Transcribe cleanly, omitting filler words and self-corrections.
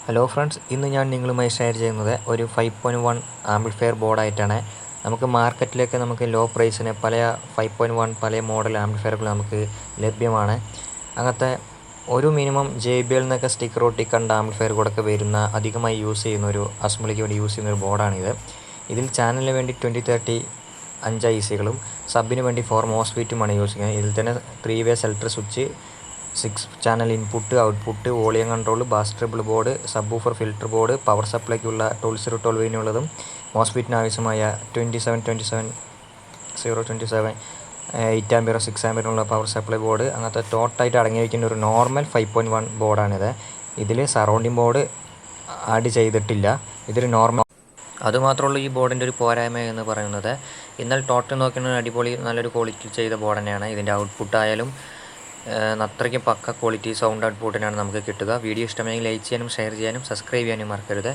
Hello friends, ഇന്ന് ഞാൻ നിങ്ങളുമായി ഷെയർ ചെയ്യുന്നത് ഒരു 5.1 ആംപ്ലിഫയർ ബോർഡായിട്ടാണ്. നമുക്ക് മാർക്കറ്റിലേക്ക് ലോ പ്രൈസിന് പല 5.1 പല മോഡൽ ആംപ്ലിഫയറുകൾ നമുക്ക് ലഭ്യമാണ്. അങ്ങനത്തെ ഒരു മിനിമം JBL എന്നൊക്കെ സ്റ്റിക്കർ ഒട്ടിക്കണ്ട ആംപ്ലിഫയർ കൂടെ വരുന്ന അധികമായി യൂസ് ചെയ്യുന്ന ഒരു അസംബ്ലിക്ക് വേണ്ടി യൂസ് ചെയ്യുന്ന ഒരു ബോർഡാണിത്. ഇതിൽ ചാനലിന് വേണ്ടി 2030 5 ICകളും സബിന് വേണ്ടി 4 മോസ്ഫീറ്റുമാണ് യൂസ് ചെയ്യുന്നത്. ഇതിൽ തന്നെ 3-വേ selector switch, 6 channel input, output, volume control, bass treble board, subwoofer filter board, power സപ്ലൈക്കുള്ള 12 മോസ്ഫീറ്റിന് ആവശ്യമായ 8 ആമ്പിയർ 6 ആമ്പിയറിനുള്ള പവർ സപ്ലൈ ബോർഡ്. അങ്ങനത്തെ ടോട്ടായിട്ട് അടങ്ങിയിരിക്കുന്ന ഒരു നോർമൽ 5.1 ബോർഡാണിത്. ഇതിൽ സറൗണ്ടിങ് ബോർഡ് ആഡ് ചെയ്തിട്ടില്ല. ഇതൊരു നോർമൽ. അതുമാത്രമുള്ള ഈ ബോർഡിൻ്റെ ഒരു പോരായ്മ എന്ന് പറയുന്നത്, എന്നാൽ ടോട്ടൽ നോക്കുന്നത് അടിപൊളി നല്ലൊരു ക്വാളിറ്റി ചെയ്ത ബോർഡ് തന്നെയാണ്. ഇതിൻ്റെ ഔട്ട്പുട്ടായാലും അത്രയ്ക്ക് പക്ക ക്വാളിറ്റി സൗണ്ട് ഔട്ട്പുട്ടിനാണ് നമുക്ക് കിട്ടുക. വീഡിയോ ഇഷ്ടമായെങ്കിൽ ലൈക്ക് ചെയ്യാനും ഷെയർ ചെയ്യാനും സബ്സ്ക്രൈബ് ചെയ്യാനും മറക്കരുത്.